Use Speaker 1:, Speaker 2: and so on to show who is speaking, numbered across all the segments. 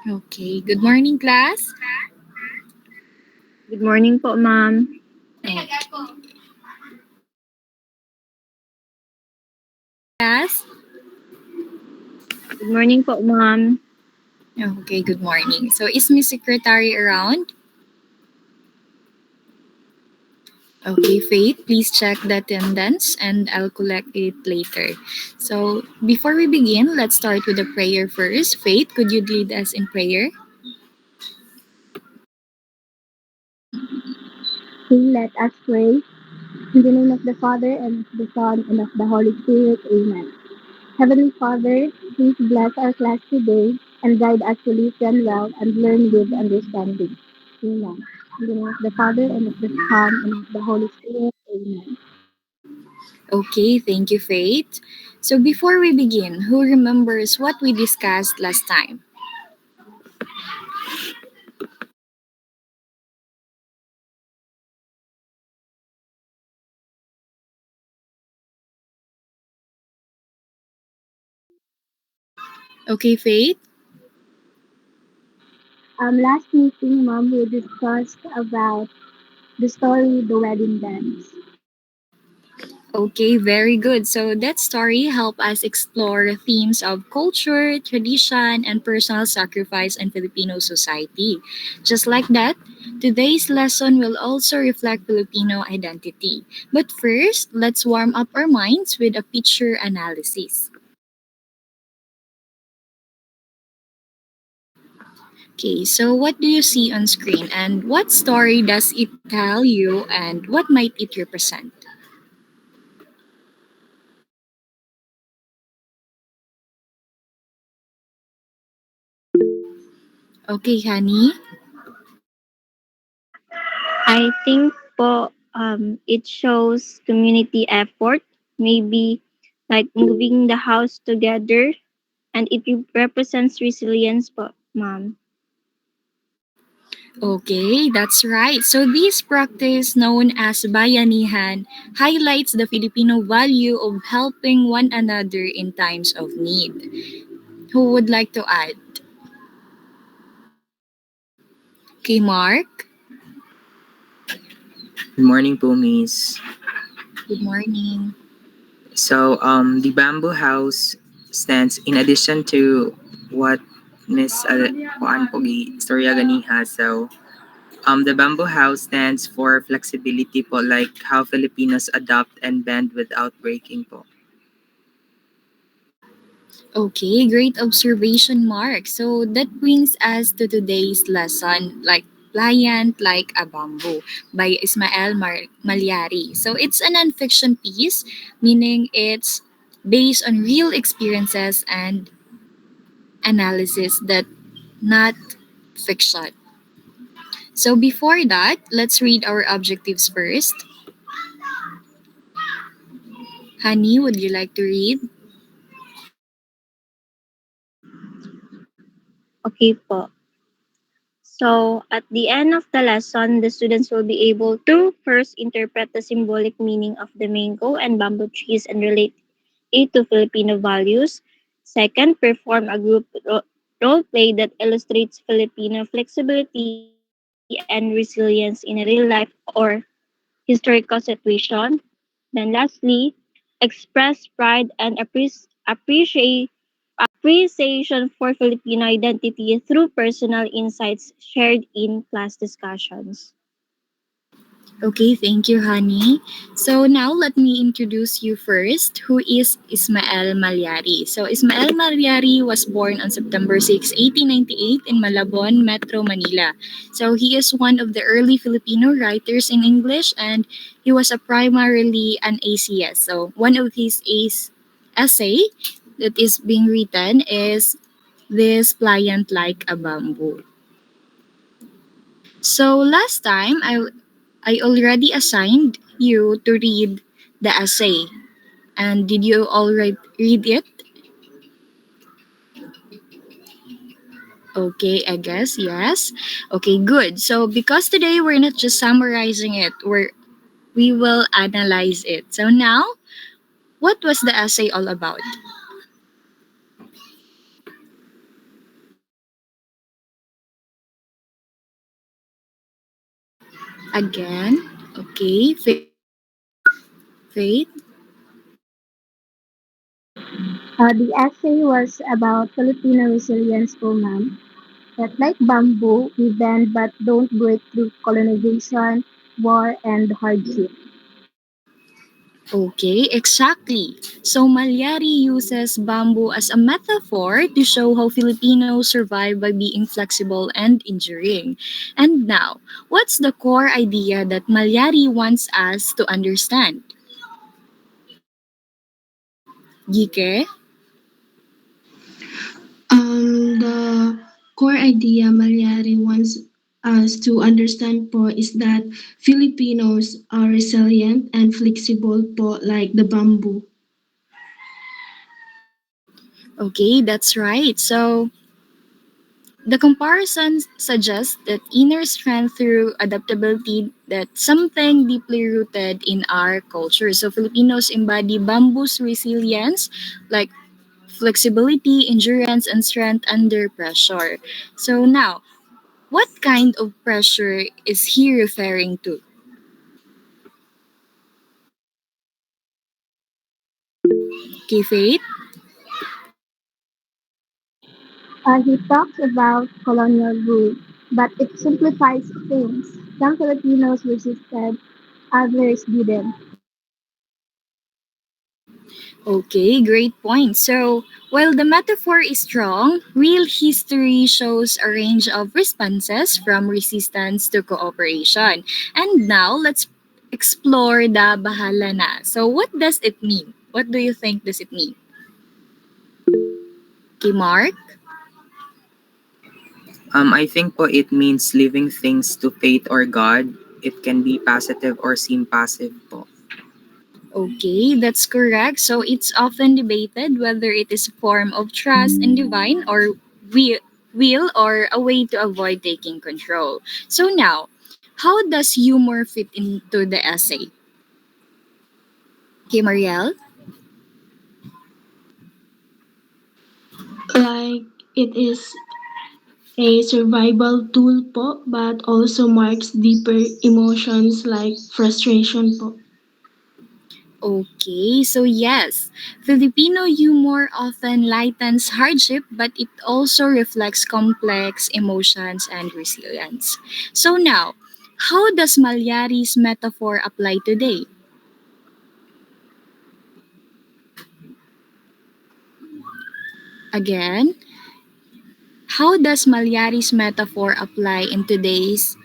Speaker 1: Okay, good morning, class.
Speaker 2: Good morning po, ma'am.
Speaker 1: Okay. Class.
Speaker 2: Good morning po, ma'am.
Speaker 1: Okay, good morning. So, is Miss Secretary around? Okay, Faith, please check the attendance and I'll collect it later. So, before we begin, let's start with a prayer first. Faith, could you lead us in prayer?
Speaker 3: Let us pray. In the name of the Father, and of the Son, and of the Holy Spirit. Amen. Heavenly Father, please bless our class today and guide us to listen well and learn with understanding. Amen. In the name of the Father, and of the Son, and of the Holy Spirit. Amen.
Speaker 1: Okay, thank you, Faith. So, before we begin, who remembers what we discussed last time? Okay, Faith?
Speaker 3: Last meeting, Mom, we discussed about the story, The Wedding Dance.
Speaker 1: Okay, very good. So that story helped us explore themes of culture, tradition, and personal sacrifice in Filipino society. Just like that, today's lesson will also reflect Filipino identity. But first, let's warm up our minds with a picture analysis. Okay, so what do you see on screen and what story does it tell you and what might it represent? Okay, honey.
Speaker 2: I think po it shows community effort, maybe like moving the house together, and it represents resilience po, ma'am.
Speaker 1: Okay, that's right. So this practice known as bayanihan highlights the Filipino value of helping one another in times of need. Who would like to add? Okay, Mark.
Speaker 4: Good morning po, Miss.
Speaker 1: Good morning.
Speaker 4: The bamboo house stands in addition to what Miss Juan Pogi Storya ganiha. The bamboo house stands for flexibility po, like how Filipinos adopt and bend without breaking po.
Speaker 1: Okay, great observation, Mark. So that brings us to today's lesson, like Pliant Like a Bamboo by Ismael Malyari. So it's a nonfiction piece, meaning it's based on real experiences and analysis that not fiction. So before that, let's read our objectives first. Honey, would you like to read?
Speaker 2: Okay po. So, at the end of the lesson, the students will be able to first interpret the symbolic meaning of the mango and bamboo trees and relate it to Filipino values. Second, perform a group role play that illustrates Filipino flexibility and resilience in a real life or historical situation. Then lastly, express pride and appreciation for Filipino identity through personal insights shared in class discussions.
Speaker 1: Okay, thank you, honey. So now let me introduce you first, who is Ismael Malyari. So Ismael Malyari was born on September 6, 1898 in Malabon, Metro Manila. So he is one of the early Filipino writers in English and he was a primarily an ACS. So one of his essay that is being written is This Pliant Like a Bamboo. So last time I already assigned you to read the essay. And did you already read it? Okay, I guess yes. Okay, good. So because today we're not just summarizing it, we will analyze it. So now, what was the essay all about? Again, okay, Faith.
Speaker 3: The essay was about Filipino resilience po, ma'am. That like bamboo, we bend but don't break through colonization, war, and hardship.
Speaker 1: Okay, exactly. So Malyari uses bamboo as a metaphor to show how Filipinos survive by being flexible and enduring. And now, what's the core idea that Malyari wants us to understand? Gike?
Speaker 5: The core idea Malyari wants us to understand po is that Filipinos are resilient and flexible po like the bamboo.
Speaker 1: Okay, that's right. So the comparison suggests that inner strength through adaptability, that's something deeply rooted in our culture. So Filipinos embody bamboo's resilience, like flexibility, endurance, and strength under pressure. So now, what kind of pressure is he referring to? Okay, Faith?
Speaker 3: He talks about colonial rule, but it simplifies things. Some Filipinos resisted, others didn't.
Speaker 1: Okay, great point. So, while the metaphor is strong, real history shows a range of responses from resistance to cooperation. And now, let's explore the bahala na. So, what does it mean? What do you think does it mean? Okay, Mark?
Speaker 4: I think po it means leaving things to fate or God. It can be positive or seem passive po.
Speaker 1: Okay, that's correct. So it's often debated whether it is a form of trust in divine or will or a way to avoid taking control. So now, how does humor fit into the essay? Okay, Marielle?
Speaker 5: Like it is a survival tool po but also marks deeper emotions like frustration po.
Speaker 1: Okay, so yes, Filipino humor often lightens hardship, but it also reflects complex emotions and resilience. So now, how does Malyari's metaphor apply today? Again, how does Malyari's metaphor apply in today's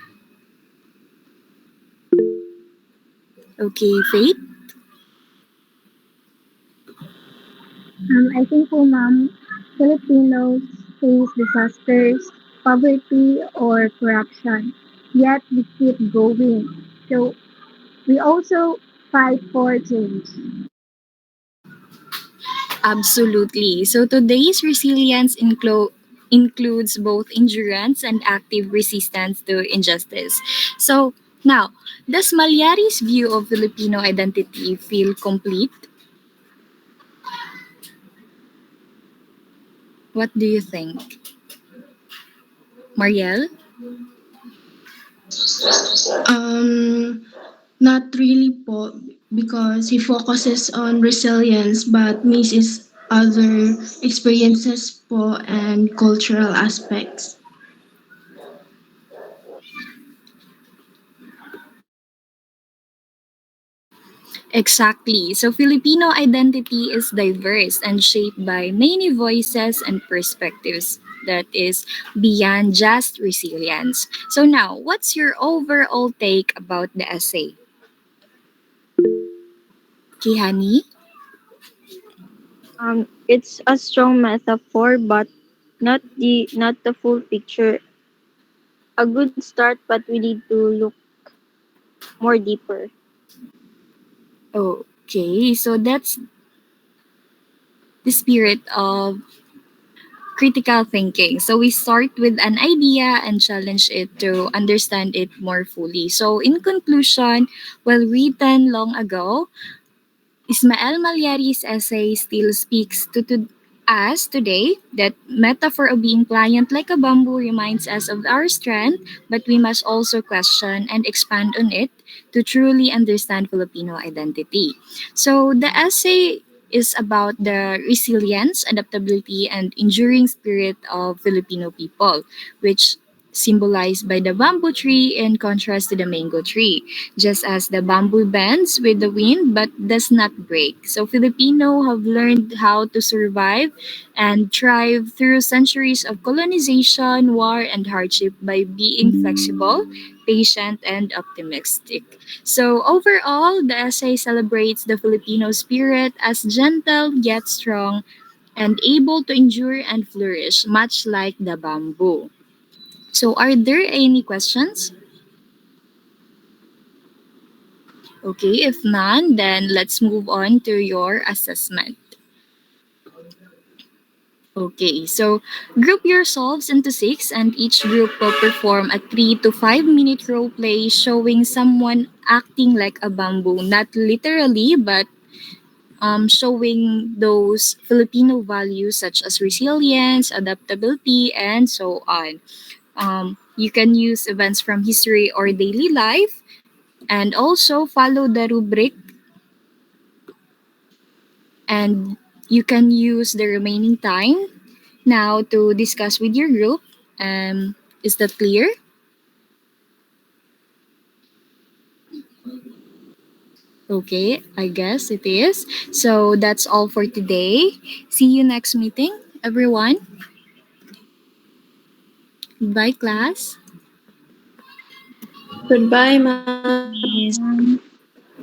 Speaker 1: okay faith?
Speaker 3: I think po, ma'am, Filipinos face disasters, poverty, or corruption, yet we keep going. So we also fight for change.
Speaker 1: Absolutely. So today's resilience includes both endurance and active resistance to injustice. So now, does Malyari's view of Filipino identity feel complete? What do you think? Marielle?
Speaker 5: Um, Not really po because he focuses on resilience but misses other experiences po and cultural aspects.
Speaker 1: Exactly. So Filipino identity is diverse and shaped by many voices and perspectives that is beyond just resilience. So now, what's your overall take about the essay? Kihani?
Speaker 2: It's a strong metaphor, but not the full picture. A good start, but we need to look more deeper.
Speaker 1: Okay, so that's the spirit of critical thinking. So we start with an idea and challenge it to understand it more fully. So in conclusion, well written long ago, Ismael Malyari's essay still speaks As today, that metaphor of being pliant like a bamboo reminds us of our strength, but we must also question and expand on it to truly understand Filipino identity. So the essay is about the resilience, adaptability, and enduring spirit of Filipino people, which symbolized by the bamboo tree in contrast to the mango tree. Just as the bamboo bends with the wind but does not break. So Filipino have learned how to survive and thrive through centuries of colonization, war, and hardship by being flexible, patient, and optimistic. So, overall, the essay celebrates the Filipino spirit as gentle yet strong and able to endure and flourish, much like the bamboo. So, are there any questions? Okay, if none, then let's move on to your assessment. Okay, so group yourselves into six, and each group will perform a 3 to 5 minute role play showing someone acting like a bamboo, not literally, but showing those Filipino values such as resilience, adaptability, and so on. You can use events from history or daily life, and also follow the rubric, and you can use the remaining time now to discuss with your group. Is that clear? Okay, I guess it is. So that's all for today. See you next meeting, everyone. Bye, class.
Speaker 5: Goodbye, ma'am.
Speaker 2: Yes.